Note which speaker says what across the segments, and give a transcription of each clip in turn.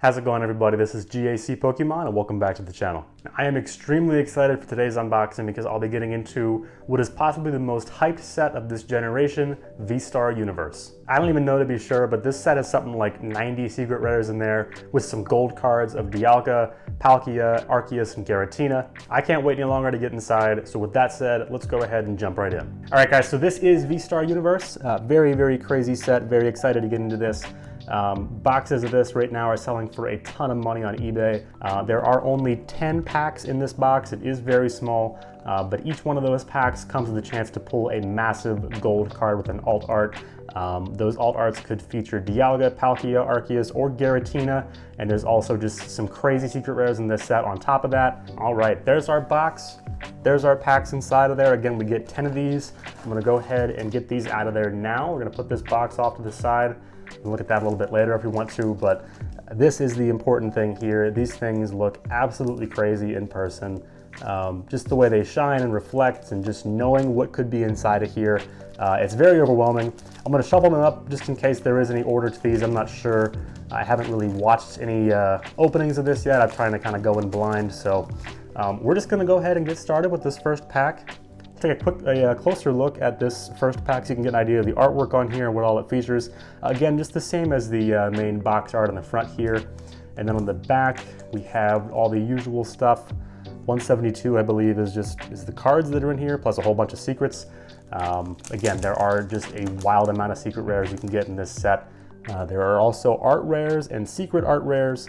Speaker 1: How's it going, everybody? This is gacpkmn and welcome back to the channel. Now, I am extremely excited for today's unboxing because I'll be getting into what is possibly the most hyped set of this generation, VSTAR Universe. I don't even know to be sure, but this set has something like 90 secret rares in there with some gold cards of Dialga, Palkia, Arceus, and Giratina. I can't wait any longer to get inside, so with that said, let's go ahead and jump right in. All right, guys, so this is VSTAR Universe. Very crazy set. Very excited to get into this. Boxes of this right now are selling for a ton of money on eBay. There are only 10 packs in this box. It is very small, but each one of those packs comes with a chance to pull a massive gold card with an alt art. Those alt arts could feature Dialga, Palkia, Arceus, or Giratina, and there's also just some crazy secret rares in this set on top of that. All right, there's our box. There's our packs inside of there. Again, we get 10 of these. I'm gonna go ahead and get these out of there now. We're gonna put this box off to the side. We'll look at that a little bit later if you want to, but this is the important thing here. These things look absolutely crazy in person. Just the way they shine and reflect and just knowing what could be inside of here. It's very overwhelming. I'm gonna shuffle them up just in case there is any order to these. I'm not sure. I haven't really watched any openings of this yet. I'm trying to kind of go in blind. So we're just gonna go ahead and get started with this first pack. Take a closer look at this first pack so you can get an idea of the artwork on here and what all it features. Again, just the same as the main box art on the front here. And then on the back, we have all the usual stuff. 172, I believe, is the cards that are in here, plus a whole bunch of secrets. Again, there are just a wild amount of secret rares you can get in this set. There are also art rares and secret art rares.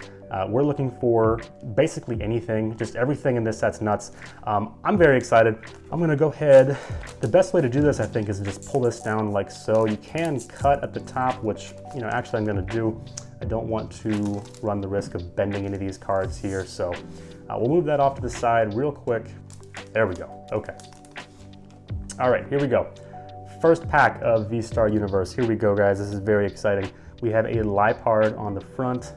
Speaker 1: We're looking for basically anything, just everything in this set's nuts. I'm very excited. I'm gonna go ahead. The best way to do this, I think, is to just pull this down like so. You can cut at the top, which, actually I'm gonna do. I don't want to run the risk of bending any of these cards here, so we'll move that off to the side real quick. There we go, okay. All right, here we go. First pack of VSTAR Universe. Here we go, guys, this is very exciting. We have a Liepard on the front,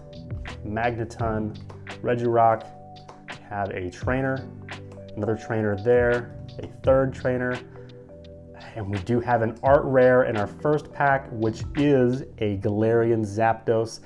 Speaker 1: Magneton, Regirock, we have a trainer, another trainer there, a third trainer, and we do have an art rare in our first pack, which is a Galarian Zapdos.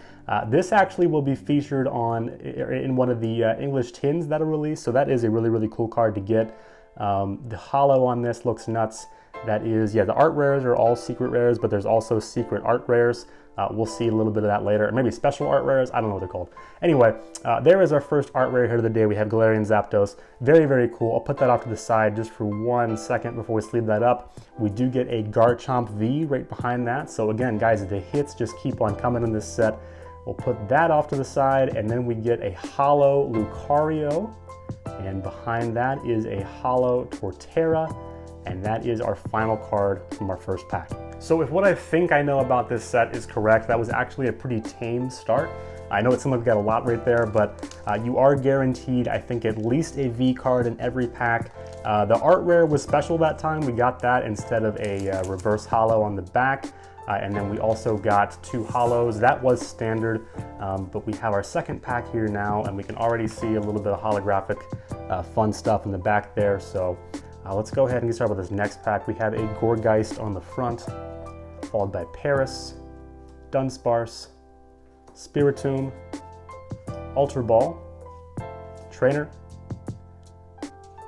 Speaker 1: This actually will be featured in one of the English tins that are released, so that is a really cool card to get. The holo on this looks nuts. That is, yeah, the art rares are all secret rares, but there's also secret art rares. We'll see a little bit of that later, or maybe special art rares. I don't know what they're called. Anyway, there is our first art rare here of the day. We have Galarian Zapdos. Very cool. I'll put that off to the side just for 1 second before we sleeve that up. We do get a Garchomp V right behind that. So again, guys, the hits just keep on coming in this set. We'll put that off to the side, and then we get a holo Lucario, and behind that is a holo Torterra, and that is our final card from our first pack. So if what I think I know about this set is correct, that was actually a pretty tame start. I know it seems like we got a lot right there, but you are guaranteed, I think, at least a V card in every pack. The art rare was special that time. We got that instead of a reverse holo on the back. And then we also got 2 holos. That was standard, but we have our second pack here now, and we can already see a little bit of holographic fun stuff in the back there. So let's go ahead and get started with this next pack. We have a Gourgeist on the front, followed by Paris, Dunsparce, Spiritomb, Ultra Ball, Trainer.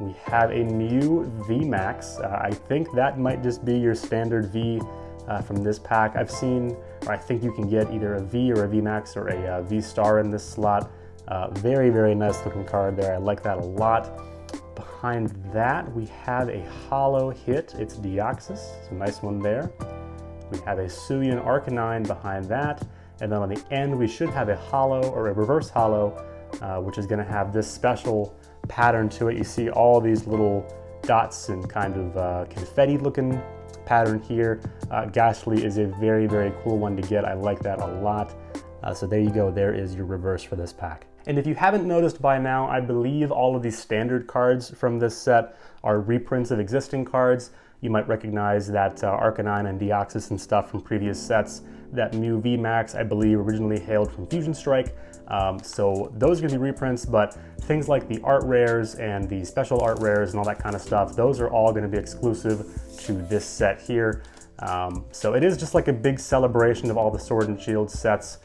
Speaker 1: We have a Mew VMAX. I think that might just be your standard V from this pack. I've seen, or I think you can get either a V or a VMAX or a V-Star in this slot. Very nice looking card there. I like that a lot. Behind that, we have a holo hit. It's Deoxys. It's a nice one there. We have a Suian Arcanine behind that. And then on the end, we should have a holo or a reverse holo, which is going to have this special pattern to it. You see all these little dots and kind of confetti looking pattern here. Gastly is a very cool one to get. I like that a lot. So there you go. There is your reverse for this pack. And if you haven't noticed by now, I believe all of these standard cards from this set are reprints of existing cards. You might recognize that Arcanine and Deoxys and stuff from previous sets. That Mew VMAX, I believe, originally hailed from Fusion Strike. So those are going to be reprints, but things like the art rares and the special art rares and all that kind of stuff, those are all going to be exclusive to this set here. So it is just like a big celebration of all the Sword and Shield sets.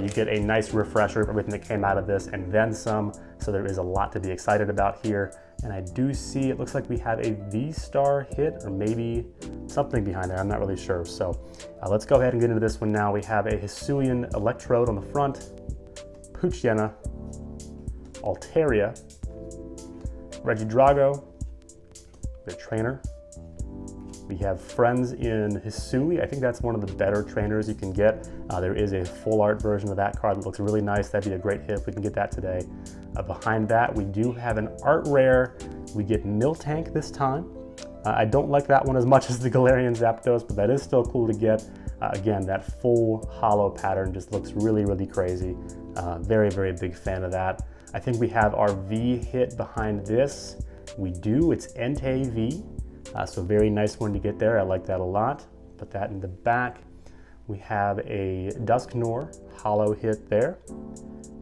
Speaker 1: You get a nice refresher of everything that came out of this and then some. So there is a lot to be excited about here. And I do see, it looks like we have a VSTAR hit or maybe something behind there. I'm not really sure. So let's go ahead and get into this one now. We have a Hisuian Electrode on the front, Poochyena, Altaria, Regidrago, the trainer. We have Friends in Hisui. I think that's one of the better trainers you can get. There is a full art version of that card that looks really nice. That'd be a great hit if we can get that today. Behind that, we do have an art rare. We get Miltank this time. I don't like that one as much as the Galarian Zapdos, but that is still cool to get. Again, that full hollow pattern just looks really, really crazy. Very, very big fan of that. I think we have our V hit behind this. We do, it's Entei V. So very nice one to get there. I like that a lot. Put that in the back. We have a Dusknoir hollow hit there.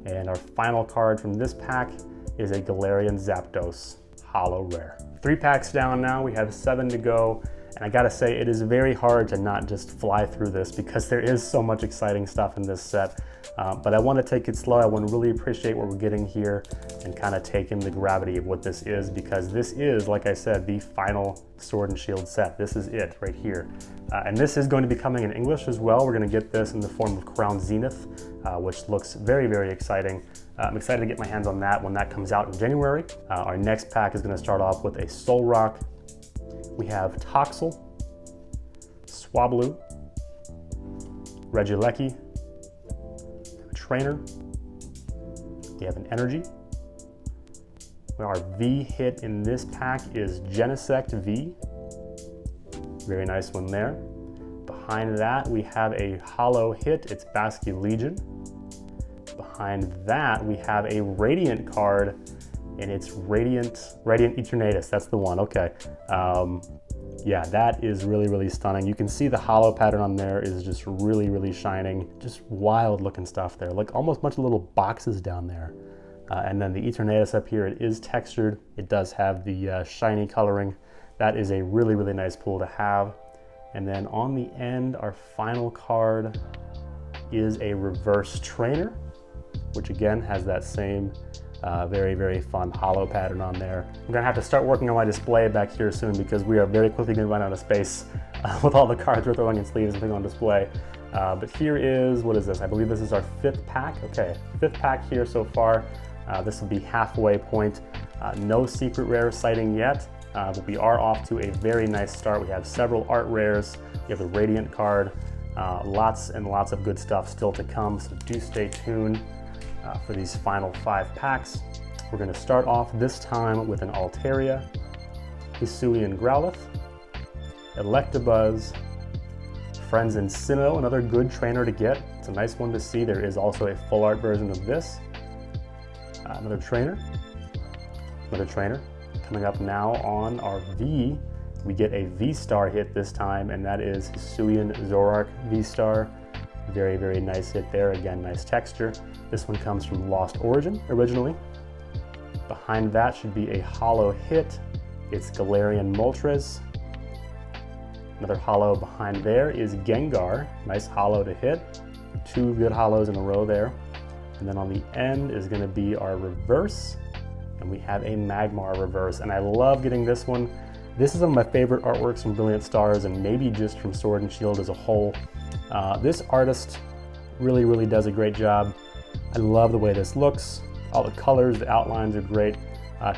Speaker 1: And our final card from this pack is a Galarian Zapdos hollow rare. 3 packs down now, we have 7 to go. And I gotta say, it is very hard to not just fly through this because there is so much exciting stuff in this set. But I wanna take it slow. I wanna really appreciate what we're getting here and kind of take in the gravity of what this is, because this is, like I said, the final Sword and Shield set. This is it right here. And this is going to be coming in English as well. We're gonna get this in the form of Crown Zenith, which looks very, very exciting. I'm excited to get my hands on that when that comes out in January. Our next pack is gonna start off with a Solrock. We have Toxel, Swablu, Regieleki, a trainer. We have an Energy. Our V hit in this pack is Genesect V. Very nice one there. Behind that, we have a hollow hit. It's Basculegion. Behind that, we have a Radiant card, and it's Radiant Eternatus. That's the one. Okay. Yeah, that is really, really stunning. You can see the hollow pattern on there is just really, really shining. Just wild looking stuff there. Like almost bunch of little boxes down there. And then the Eternatus up here, it is textured. It does have the shiny coloring. That is a really, really nice pull to have. And then on the end, our final card is a reverse trainer, which again has that same very, very fun hollow pattern on there. I'm gonna have to start working on my display back here soon because we are very quickly gonna run out of space with all the cards we're throwing in sleeves and putting on display. But here is, what is this? I believe this is our 5th pack. Okay, 5th pack here so far. This will be halfway point. No secret rare sighting yet, but we are off to a very nice start. We have several art rares. We have the Radiant card. Lots and lots of good stuff still to come, so do stay tuned for these final 5 packs. We're going to start off this time with an Altaria, Hisuian Growlithe, Electabuzz, Friends in Sinnoh, another good trainer to get. It's a nice one to see. There is also a full art version of this. Another trainer. Coming up now on our V, we get a VSTAR hit this time, and that is Hisuian Zoroark VSTAR. Very, very nice hit there. Again, nice texture. This one comes from Lost Origin originally. Behind that should be a hollow hit. It's Galarian Moltres. Another hollow behind there is Gengar. Nice hollow to hit. 2 good hollows in a row there. And then on the end is going to be our reverse. And we have a Magmar reverse. And I love getting this one. This is one of my favorite artworks from Brilliant Stars and maybe just from Sword and Shield as a whole. This artist really, really does a great job. I love the way this looks. All the colors, the outlines are great.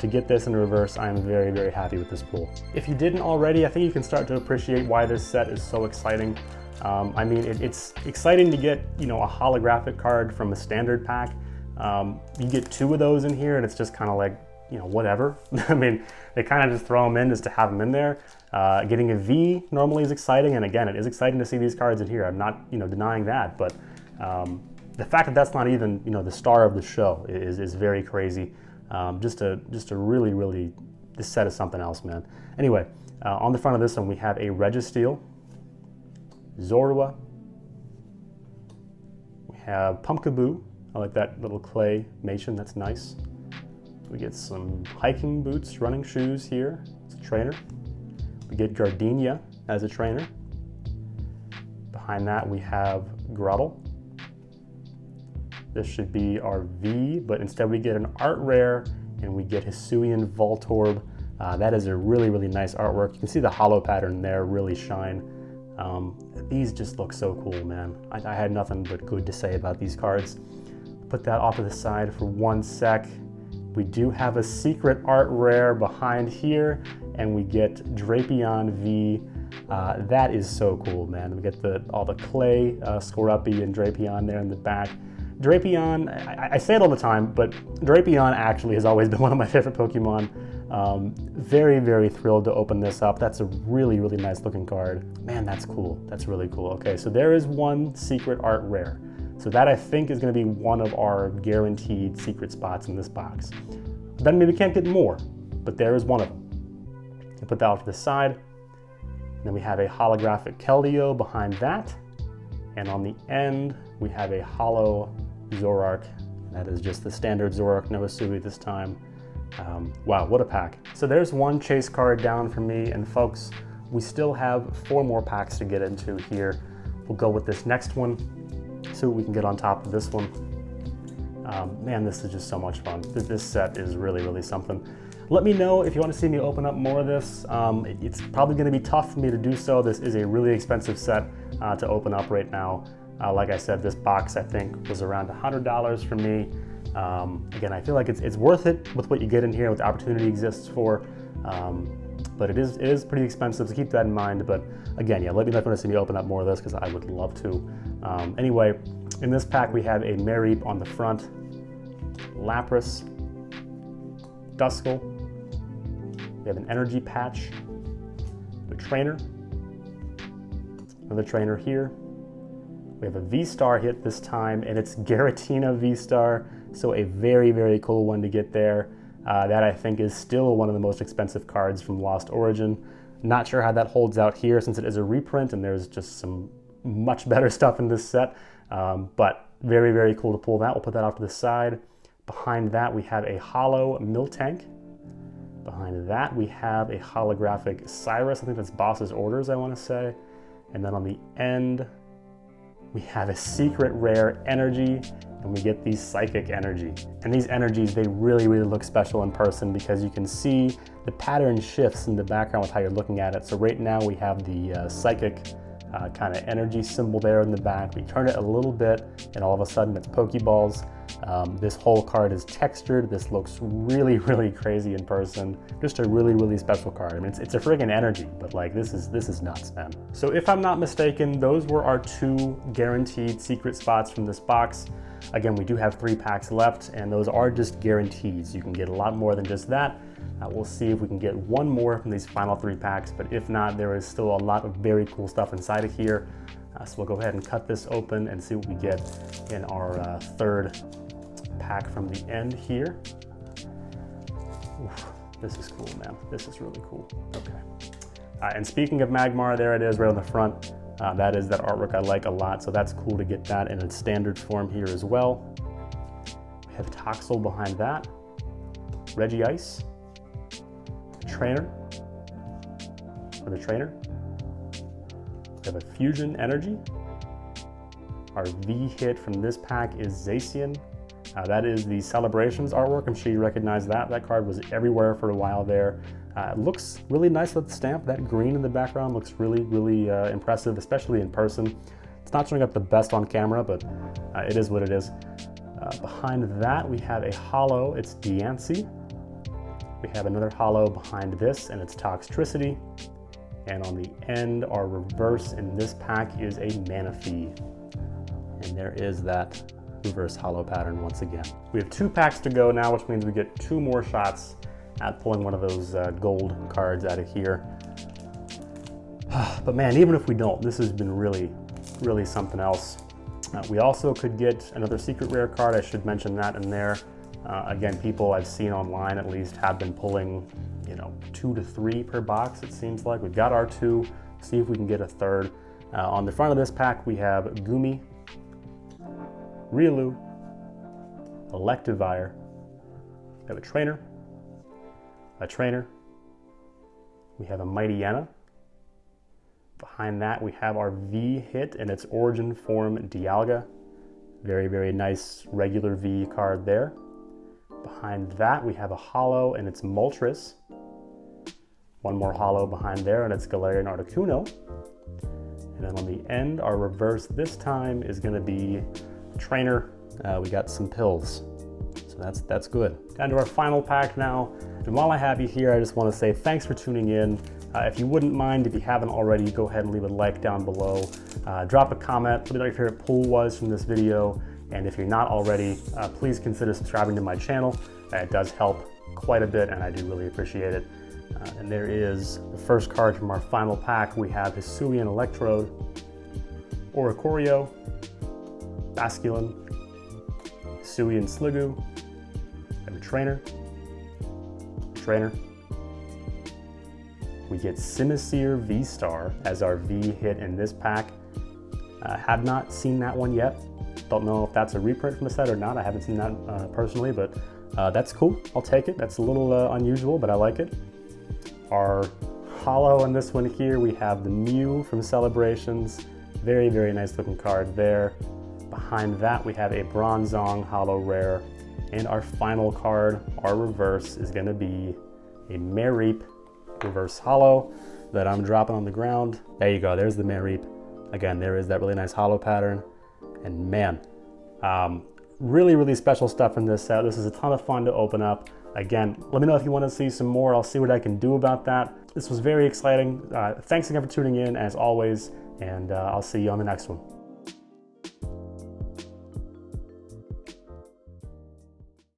Speaker 1: To get this in reverse, I am very, very happy with this pull. If you didn't already, I think you can start to appreciate why this set is so exciting. I mean, it's exciting to get, a holographic card from a standard pack. You get 2 of those in here and it's just kind of like, whatever. I mean, they kind of just throw them in just to have them in there. Getting a V normally is exciting, and again, it is exciting to see these cards in here. I'm not, denying that, but the fact that that's not even, the star of the show is very crazy. Just a really, really, this set is something else, man. Anyway, on the front of this one, we have a Registeel, Zorua, we have Pumpkaboo. I like that little claymation, that's nice. We get some hiking boots, running shoes here. It's a trainer. We get Gardenia as a trainer. Behind that we have Grottle. This should be our V, but instead we get an art rare and we get Hisuian Voltorb. That is a really, really nice artwork. You can see the hollow pattern there really shine. These just look so cool, man. I had nothing but good to say about these cards. Put that off to the side for 1 sec. We do have a secret art rare behind here, and we get Drapion V. That is so cool, man. We get all the clay Skorupi and Drapion there in the back. Drapion, I say it all the time, but Drapion actually has always been one of my favorite Pokemon. Very, very thrilled to open this up. That's a really, really nice looking card. Man, that's cool. That's really cool. Okay, so there is one secret art rare. So that I think is going to be one of our guaranteed secret spots in this box. Then maybe we can't get more, but there is one of them. You put that off to the side. Then we have a holographic Keldeo behind that. And on the end, we have a hollow Zoroark. That is just the standard Zoroark no Hisui this time. Wow, what a pack. So there's one chase card down for me, and folks, we still have 4 more packs to get into here. We'll go with this next one, see what we can get on top of this one. Man, this is just so much fun. This set is really, really something. Let me know if you want to see me open up more of this. It's probably going to be tough for me to do so. This is a really expensive set to open up right now. Like I said, this box I think was around $100 for me. Again, I feel like it's worth it with what you get in here, what the opportunity exists for. But it is pretty expensive, so keep that in mind. But again, yeah, let me know if you want to see me open up more of this, because I would love to. Anyway, in this pack we have a Mareep on the front, Lapras, Duskull, we have an Energy Patch, a Trainer, another Trainer here. We have a VSTAR hit this time, and it's Giratina VSTAR, so a very, very cool one to get there. That I think is still one of the most expensive cards from Lost Origin. Not sure how that holds out here since it is a reprint and there's just some much better stuff in this set, but very, very cool to pull that. We'll put that off to the side. Behind that we have a hollow Miltank. Behind that we have a holographic Cyrus. I think that's Boss's Orders, I want to say. And then on the end we have a secret rare Energy, and we get these Psychic Energy. And these energies, they really, really look special in person because you can see the pattern shifts in the background with how you're looking at it. So right now we have the Psychic kind of energy symbol there in the back. We turn it a little bit and all of a sudden it's Pokeballs. This whole card is textured. This looks really, really crazy in person. Just a really, really special card. I mean, it's a friggin' energy, but like this is nuts, man. So if I'm not mistaken, those were our 2 guaranteed secret spots from this box. Again, we do have 3 packs left, and those are just guarantees. You can get a lot more than just that. We'll see if we can get 1 more from these final 3 packs, but if not, there is still a lot of very cool stuff inside of here. So we'll go ahead and cut this open and see what we get in our 3rd pack from the end here. Oof, this is cool, man. This is really cool. Okay. And speaking of Magmar, there it is right on the front. That is that artwork I like a lot, so that's cool to get that in its standard form here as well. We have Toxel behind that, Regice, Trainer, for the Trainer. We have a Fusion Energy. Our V hit from this pack is Zacian. That is the Celebrations artwork. I'm sure you recognize that. That card was everywhere for a while there. It looks really nice with the stamp. That green in the background looks really, really impressive, especially in person. It's not showing up the best on camera, but it is what it is. Behind that, we have a hollow. It's Diancie. We have another hollow behind this, and it's Toxtricity. And on the end, our reverse in this pack is a Manaphy. And there is that reverse hollow pattern once again. We have 2 packs to go now, which means we get 2 more shots at pulling one of those gold cards out of here. But man, even if we don't, this has been really, really something else. We also could get another secret rare card. I should mention that in there. Again, people I've seen online at least have been pulling, 2 to 3 per box, it seems like. We've got our 2. See if we can get a 3rd. On the front of this pack, we have Gumi, Riolu, Electivire. We have a Trainer, we have a Mightyena, Behind that, we have our V hit in its origin form, Dialga. Very, very nice regular V card there. Behind that, we have a holo and it's Moltres. One more holo behind there and it's Galarian Articuno. And then on the end, our reverse this time is going to be Trainer. We got some pills, so that's good. Down to our final pack now. And while I have you here, I just want to say thanks for tuning in. If you wouldn't mind, if you haven't already, go ahead and leave a like down below. Drop a comment, let me know what your favorite pull was from this video. And if you're not already, please consider subscribing to my channel. It does help quite a bit and I do really appreciate it. And there is the first card from our final pack. We have Hisuian Electrode, Oricorio, Basculin, Hisuian Sliggoo, we have a Trainer. We get Simisear VSTAR as our V hit in this pack. Have not seen that one yet. Don't know if that's a reprint from the set or not. I haven't seen that personally, but that's cool. I'll take it. That's a little unusual, but I like it. Our holo in this one here, we have the Mew from Celebrations. Very, very nice looking card there. Behind that, we have a Bronzong holo rare. And our final card, our reverse, is going to be a Mareep reverse holo that I'm dropping on the ground. There you go, there's the Mareep. Again, there is that really nice holo pattern. And man, really, really special stuff in this set. This is a ton of fun to open up. Again, let me know if you want to see some more. I'll see what I can do about that. This was very exciting. Thanks again for tuning in, as always, and I'll see you on the next one.